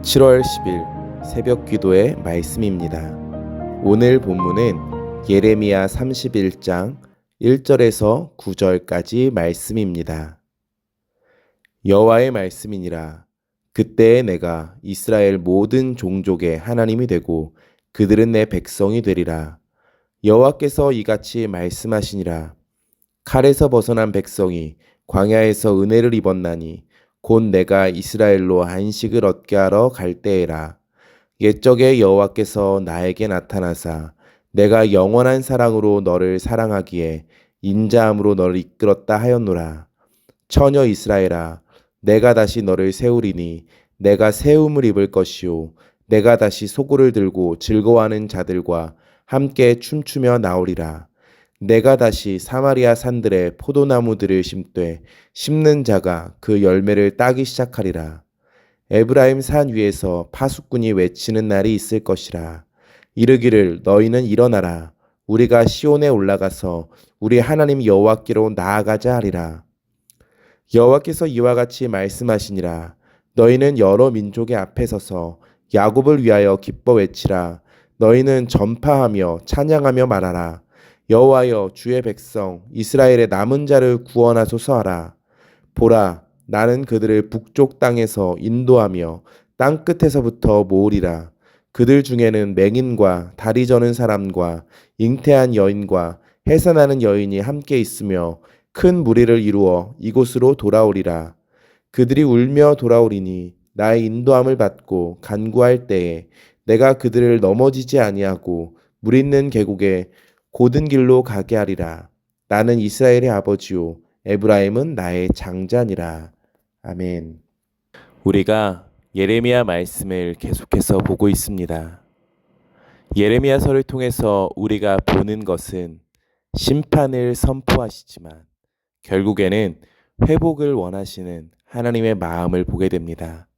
7월 10일 새벽 기도의 말씀입니다. 오늘 본문은 예레미야 31장 1절에서 9절까지 말씀입니다. 여호와의 말씀이니라. 그때에 내가 이스라엘 모든 종족의 하나님이 되고 그들은 내 백성이 되리라. 여호와께서 이같이 말씀하시니라. 칼에서 벗어난 백성이 광야에서 은혜를 입었나니 곧 내가 이스라엘로 안식을 얻게 하러 갈 때에라. 옛적에 여호와께서 나에게 나타나사 내가 영원한 사랑으로 너를 사랑하기에 인자함으로 너를 이끌었다 하였노라. 처녀 이스라엘아, 내가 다시 너를 세우리니 내가 세움을 입을 것이요 내가 다시 소고를 들고 즐거워하는 자들과 함께 춤추며 나오리라. 내가 다시 사마리아 산들에 포도나무들을 심되 심는 자가 그 열매를 따기 시작하리라. 에브라임 산 위에서 파수꾼이 외치는 날이 있을 것이라. 이르기를 너희는 일어나라. 우리가 시온에 올라가서 우리 하나님 여호와께로 나아가자 하리라. 여호와께서 이와 같이 말씀하시니라. 너희는 여러 민족의 앞에 서서 야곱을 위하여 기뻐 외치라. 너희는 전파하며 찬양하며 말하라. 여호와여 주의 백성 이스라엘의 남은 자를 구원하소서 하라. 보라, 나는 그들을 북쪽 땅에서 인도하며 땅 끝에서부터 모으리라. 그들 중에는 맹인과 다리 저는 사람과 잉태한 여인과 해산하는 여인이 함께 있으며 큰 무리를 이루어 이곳으로 돌아오리라. 그들이 울며 돌아오리니 나의 인도함을 받고 간구할 때에 내가 그들을 넘어지지 아니하고 물 있는 계곡에 고든 길로 가게 하리라. 나는 이스라엘의 아버지요 에브라임은 나의 장자니라. 아멘. 우리가 예레미야 말씀을 계속해서 보고 있습니다. 예레미야서를 통해서 우리가 보는 것은 심판을 선포하시지만 결국에는 회복을 원하시는 하나님의 마음을 보게 됩니다.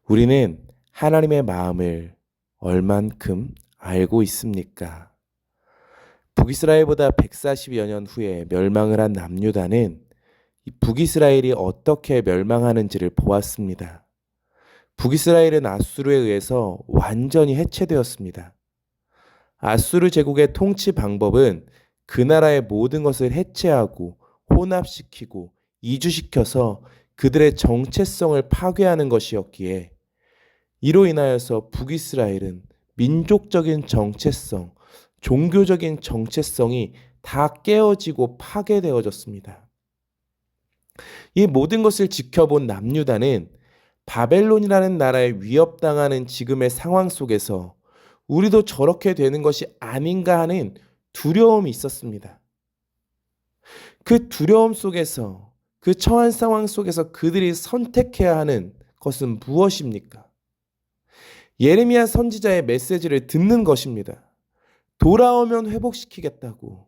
우리는 하나님의 마음을 얼만큼 알고 있습니까? 북이스라엘보다 140여 년 후에 멸망을 한 남유다는 북이스라엘이 어떻게 멸망하는지를 보았습니다. 북이스라엘은 아수르에 의해서 완전히 해체되었습니다. 아수르 제국의 통치 방법은 그 나라의 모든 것을 해체하고 혼합시키고 이주시켜서 그들의 정체성을 파괴하는 것이었기에 이로 인하여서 북이스라엘은 민족적인 정체성, 종교적인 정체성이 다 깨어지고 파괴되어졌습니다. 이 모든 것을 지켜본 남유다는 바벨론이라는 나라에 위협당하는 지금의 상황 속에서 우리도 저렇게 되는 것이 아닌가 하는 두려움이 있었습니다. 그 두려움 속에서, 그 처한 상황 속에서 그들이 선택해야 하는 것은 무엇입니까? 예레미야 선지자의 메시지를 듣는 것입니다. 돌아오면 회복시키겠다고,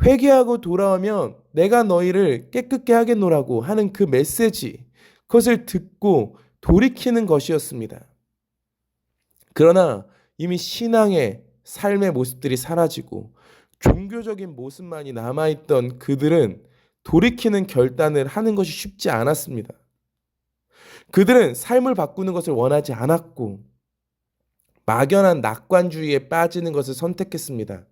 회개하고 돌아오면 내가 너희를 깨끗게 하겠노라고 하는 그 메시지, 그것을 듣고 돌이키는 것이었습니다. 그러나 이미 신앙의 삶의 모습들이 사라지고 종교적인 모습만이 남아있던 그들은 돌이키는 결단을 하는 것이 쉽지 않았습니다. 그들은 삶을 바꾸는 것을 원하지 않았고 막연한 낙관주의에 빠지는 것을 선택했습니다.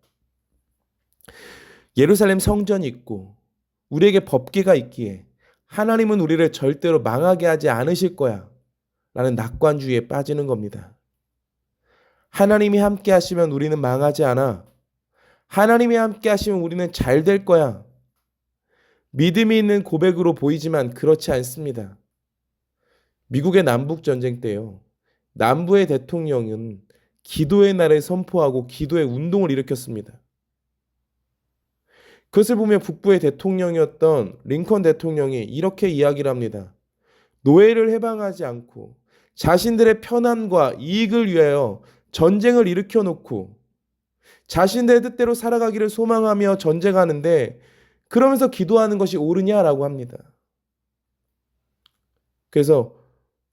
예루살렘 성전이 있고 우리에게 법궤가 있기에 하나님은 우리를 절대로 망하게 하지 않으실 거야 라는 낙관주의에 빠지는 겁니다. 하나님이 함께 하시면 우리는 망하지 않아. 하나님이 함께 하시면 우리는 잘 될 거야. 믿음이 있는 고백으로 보이지만 그렇지 않습니다. 미국의 남북전쟁 때요. 남부의 대통령은 기도의 날을 선포하고 기도의 운동을 일으켰습니다. 그것을 보며 북부의 대통령이었던 링컨 대통령이 이렇게 이야기를 합니다. 노예를 해방하지 않고 자신들의 편안과 이익을 위하여 전쟁을 일으켜놓고 자신들의 뜻대로 살아가기를 소망하며 전쟁하는데 그러면서 기도하는 것이 옳으냐라고 합니다. 그래서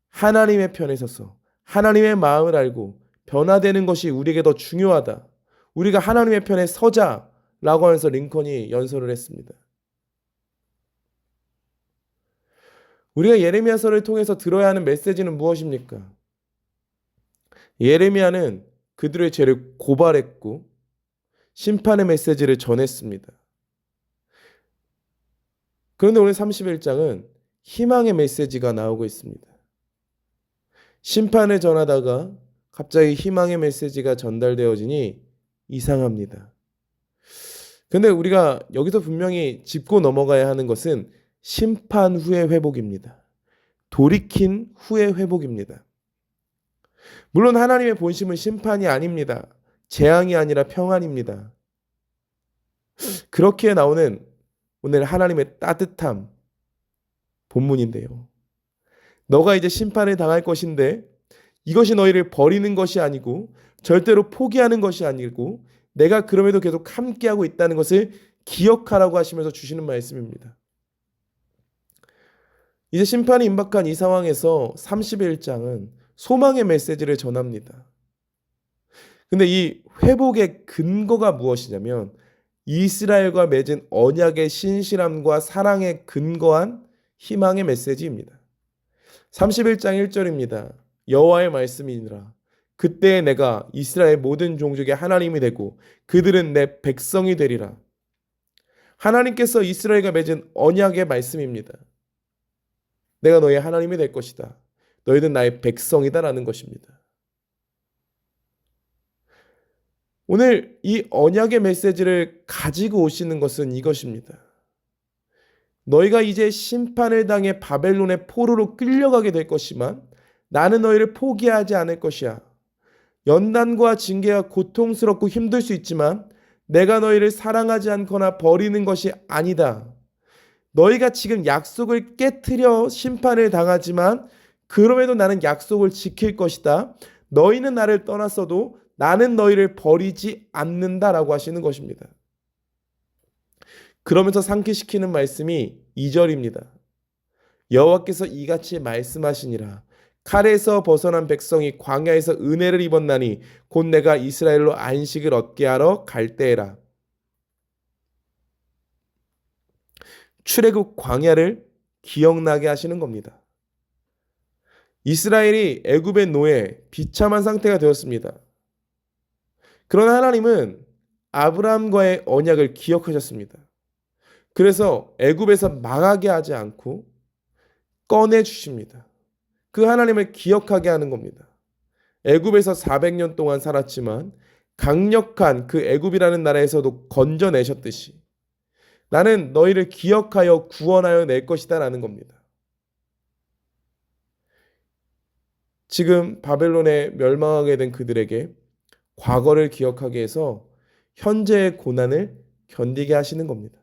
하나님의 편에 서서 하나님의 마음을 알고 변화되는 것이 우리에게 더 중요하다. 우리가 하나님의 편에 서자라고 하면서 링컨이 연설을 했습니다. 우리가 예레미야서를 통해서 들어야 하는 메시지는 무엇입니까? 예레미야는 그들의 죄를 고발했고 심판의 메시지를 전했습니다. 그런데 오늘 31장은 희망의 메시지가 나오고 있습니다. 심판을 전하다가 갑자기 희망의 메시지가 전달되어지니 이상합니다. 근데 우리가 여기서 분명히 짚고 넘어가야 하는 것은 심판 후의 회복입니다. 돌이킨 후의 회복입니다. 물론 하나님의 본심은 심판이 아닙니다. 재앙이 아니라 평안입니다. 그렇게 나오는 오늘 하나님의 따뜻함 본문인데요. 너가 이제 심판을 당할 것인데 이것이 너희를 버리는 것이 아니고 절대로 포기하는 것이 아니고 내가 그럼에도 계속 함께하고 있다는 것을 기억하라고 하시면서 주시는 말씀입니다. 이제 심판이 임박한 이 상황에서 31장은 소망의 메시지를 전합니다. 근데 이 회복의 근거가 무엇이냐면 이스라엘과 맺은 언약의 신실함과 사랑에 근거한 희망의 메시지입니다. 31장 1절입니다. 여호와의 말씀이니라. 그때 내가 이스라엘 모든 종족의 하나님이 되고 그들은 내 백성이 되리라. 하나님께서 이스라엘과 맺은 언약의 말씀입니다. 내가 너의 하나님이 될 것이다. 너희는 나의 백성이다라는 것입니다. 오늘 이 언약의 메시지를 가지고 오시는 것은 이것입니다. 너희가 이제 심판을 당해 바벨론의 포로로 끌려가게 될 것이지만 나는 너희를 포기하지 않을 것이야. 연단과 징계가 고통스럽고 힘들 수 있지만 내가 너희를 사랑하지 않거나 버리는 것이 아니다. 너희가 지금 약속을 깨트려 심판을 당하지만 그럼에도 나는 약속을 지킬 것이다. 너희는 나를 떠났어도 나는 너희를 버리지 않는다라고 하시는 것입니다. 그러면서 상기시키는 말씀이 2절입니다. 여호와께서 이같이 말씀하시니라. 칼에서 벗어난 백성이 광야에서 은혜를 입었나니 곧 내가 이스라엘로 안식을 얻게 하러 갈 때에라. 출애굽 광야를 기억나게 하시는 겁니다. 이스라엘이 애굽의 노예, 비참한 상태가 되었습니다. 그러나 하나님은 아브라함과의 언약을 기억하셨습니다. 그래서 애굽에서 망하게 하지 않고 꺼내 주십니다. 그 하나님을 기억하게 하는 겁니다. 애굽에서 400년 동안 살았지만 강력한 그 애굽이라는 나라에서도 건져내셨듯이 나는 너희를 기억하여 구원하여 낼 것이다 라는 겁니다. 지금 바벨론에 멸망하게 된 그들에게 과거를 기억하게 해서 현재의 고난을 견디게 하시는 겁니다.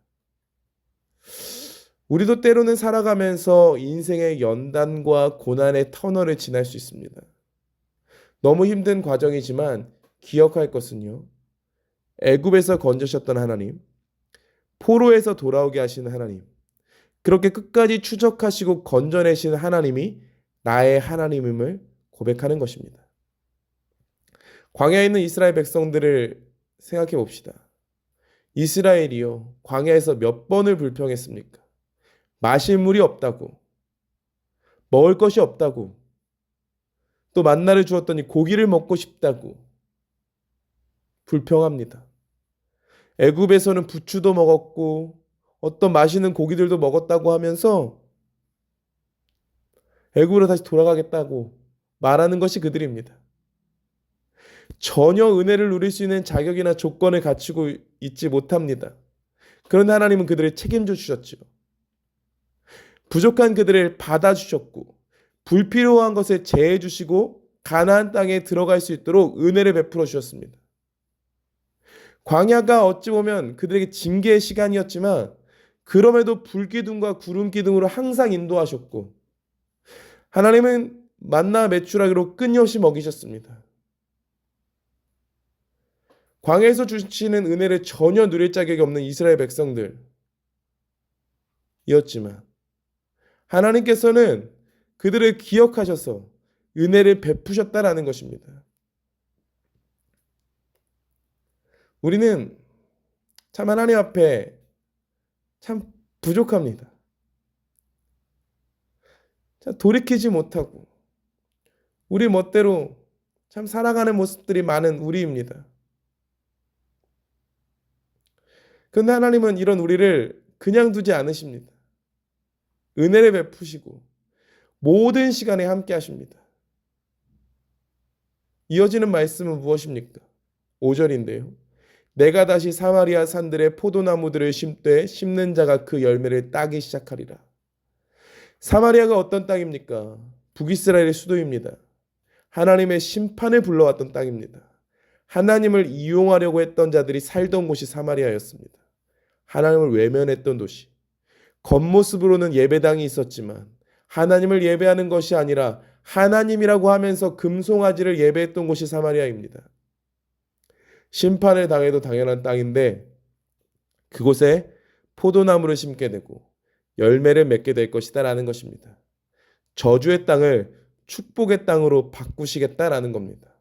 우리도 때로는 살아가면서 인생의 연단과 고난의 터널을 지날 수 있습니다. 너무 힘든 과정이지만 기억할 것은요. 애굽에서 건져셨던 하나님, 포로에서 돌아오게 하시는 하나님, 그렇게 끝까지 추적하시고 건져내시는 하나님이 나의 하나님임을 고백하는 것입니다. 광야에 있는 이스라엘 백성들을 생각해 봅시다. 이스라엘이요, 광야에서 몇 번을 불평했습니까? 마실 물이 없다고, 먹을 것이 없다고, 또 만나를 주었더니 고기를 먹고 싶다고 불평합니다. 애굽에서는 부추도 먹었고 어떤 맛있는 고기들도 먹었다고 하면서 애굽으로 다시 돌아가겠다고 말하는 것이 그들입니다. 전혀 은혜를 누릴 수 있는 자격이나 조건을 갖추고 있지 못합니다. 그런데 하나님은 그들을 책임져 주셨죠. 부족한 그들을 받아주셨고 불필요한 것을 제해 주시고 가나안 땅에 들어갈 수 있도록 은혜를 베풀어 주셨습니다. 광야가 어찌 보면 그들에게 징계의 시간이었지만 그럼에도 불기둥과 구름기둥으로 항상 인도하셨고 하나님은 만나 메추라기로 끊임없이 먹이셨습니다. 광야에서 주시는 은혜를 전혀 누릴 자격이 없는 이스라엘 백성들이었지만 하나님께서는 그들을 기억하셔서 은혜를 베푸셨다라는 것입니다. 우리는 참 하나님 앞에 참 부족합니다. 돌이키지 못하고 우리 멋대로 참 살아가는 모습들이 많은 우리입니다. 그런데 하나님은 이런 우리를 그냥 두지 않으십니다. 은혜를 베푸시고 모든 시간에 함께 하십니다. 이어지는 말씀은 무엇입니까? 5절인데요. 내가 다시 사마리아 산들의 포도나무들을 심되 심는 자가 그 열매를 따기 시작하리라. 사마리아가 어떤 땅입니까? 북이스라엘의 수도입니다. 하나님의 심판을 불러왔던 땅입니다. 하나님을 이용하려고 했던 자들이 살던 곳이 사마리아였습니다. 하나님을 외면했던 도시. 겉모습으로는 예배당이 있었지만 하나님을 예배하는 것이 아니라 하나님이라고 하면서 금송아지를 예배했던 곳이 사마리아입니다. 심판을 당해도 당연한 땅인데 그곳에 포도나무를 심게 되고 열매를 맺게 될 것이다라는 것입니다. 저주의 땅을 축복의 땅으로 바꾸시겠다라는 겁니다.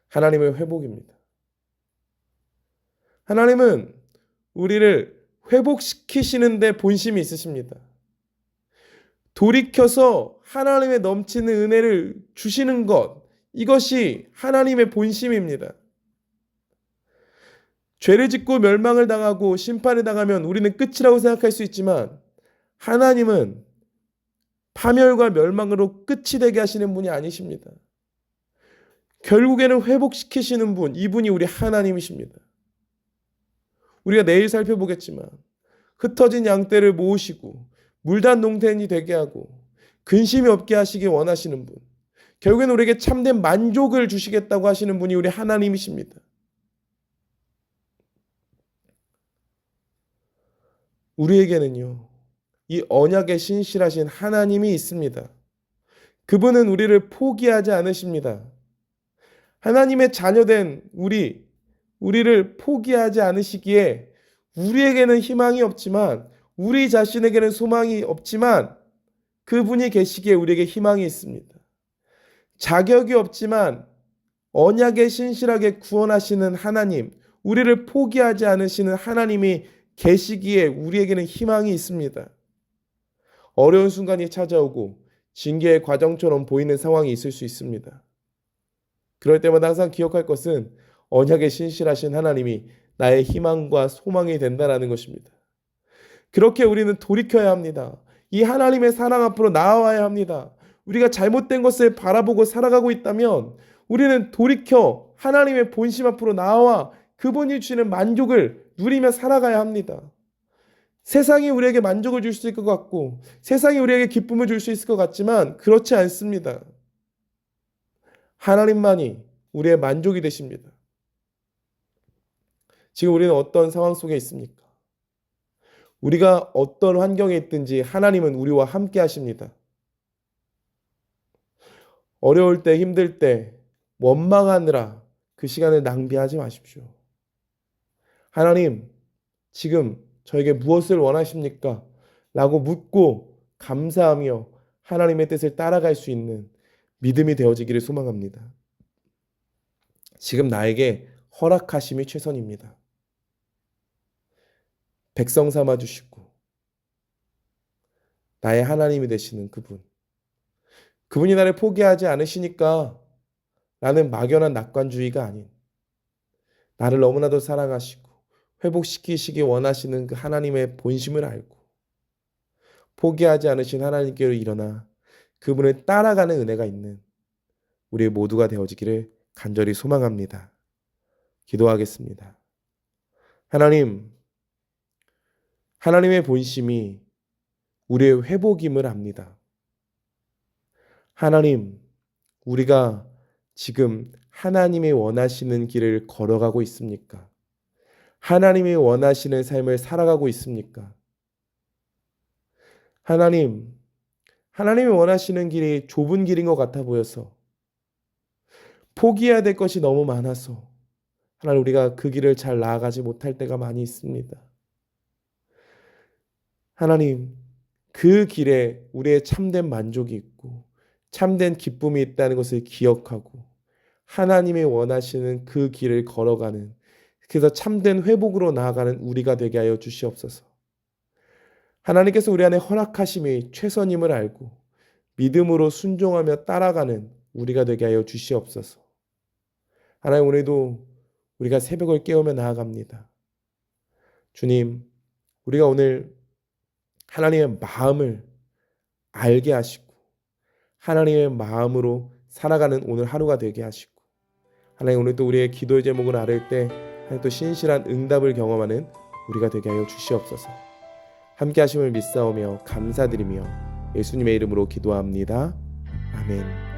하나님의 회복입니다. 하나님은 우리를 회복시키시는 데 본심이 있으십니다. 돌이켜서 하나님의 넘치는 은혜를 주시는 것, 이것이 하나님의 본심입니다. 죄를 짓고 멸망을 당하고 심판을 당하면 우리는 끝이라고 생각할 수 있지만 하나님은 파멸과 멸망으로 끝이 되게 하시는 분이 아니십니다. 결국에는 회복시키시는 분, 이분이 우리 하나님이십니다. 우리가 내일 살펴보겠지만 흩어진 양떼를 모으시고 물단 농田이 되게 하고 근심이 없게 하시기 원하시는 분, 결국엔 우리에게 참된 만족을 주시겠다고 하시는 분이 우리 하나님이십니다. 우리에게는요, 이 언약에 신실하신 하나님이 있습니다. 그분은 우리를 포기하지 않으십니다. 하나님의 자녀된 우리를 포기하지 않으시기에 우리에게는 희망이 없지만, 우리 자신에게는 소망이 없지만 그분이 계시기에 우리에게 희망이 있습니다. 자격이 없지만 언약에 신실하게 구원하시는 하나님, 우리를 포기하지 않으시는 하나님이 계시기에 우리에게는 희망이 있습니다. 어려운 순간이 찾아오고 징계의 과정처럼 보이는 상황이 있을 수 있습니다. 그럴 때마다 항상 기억할 것은 언약에 신실하신 하나님이 나의 희망과 소망이 된다는 것입니다. 그렇게 우리는 돌이켜야 합니다. 이 하나님의 사랑 앞으로 나아와야 합니다. 우리가 잘못된 것을 바라보고 살아가고 있다면 우리는 돌이켜 하나님의 본심 앞으로 나와 그분이 주시는 만족을 누리며 살아가야 합니다. 세상이 우리에게 만족을 줄 수 있을 것 같고 세상이 우리에게 기쁨을 줄 수 있을 것 같지만 그렇지 않습니다. 하나님만이 우리의 만족이 되십니다. 지금 우리는 어떤 상황 속에 있습니까? 우리가 어떤 환경에 있든지 하나님은 우리와 함께 하십니다. 어려울 때, 힘들 때, 원망하느라 그 시간을 낭비하지 마십시오. 하나님, 지금 저에게 무엇을 원하십니까? 라고 묻고 감사하며 하나님의 뜻을 따라갈 수 있는 믿음이 되어지기를 소망합니다. 지금 나에게 허락하심이 최선입니다. 백성 삼아 주시고 나의 하나님이 되시는 그분이 나를 포기하지 않으시니까 나는 막연한 낙관주의가 아닌 나를 너무나도 사랑하시고 회복시키시기 원하시는 그 하나님의 본심을 알고 포기하지 않으신 하나님께로 일어나 그분을 따라가는 은혜가 있는 우리 모두가 되어지기를 간절히 소망합니다. 기도하겠습니다. 하나님의 본심이 우리의 회복임을 압니다. 하나님, 우리가 지금 하나님이 원하시는 길을 걸어가고 있습니까? 하나님이 원하시는 삶을 살아가고 있습니까? 하나님이 원하시는 길이 좁은 길인 것 같아 보여서 포기해야 될 것이 너무 많아서 하나님 우리가 그 길을 잘 나아가지 못할 때가 많이 있습니다. 하나님, 그 길에 우리의 참된 만족이 있고 참된 기쁨이 있다는 것을 기억하고 하나님이 원하시는 그 길을 걸어가는, 그래서 참된 회복으로 나아가는 우리가 되게 하여 주시옵소서. 하나님께서 우리 안에 허락하심이 최선임을 알고 믿음으로 순종하며 따라가는 우리가 되게 하여 주시옵소서. 하나님, 오늘도 우리가 새벽을 깨우며 나아갑니다. 주님, 우리가 오늘 하나님의 마음을 알게 하시고 하나님의 마음으로 살아가는 오늘 하루가 되게 하시고, 하나님, 오늘도 우리의 기도의 제목을 아를 때 하나님 또 신실한 응답을 경험하는 우리가 되게 하여 주시옵소서. 함께 하심을 믿사오며 감사드리며 예수님의 이름으로 기도합니다. 아멘.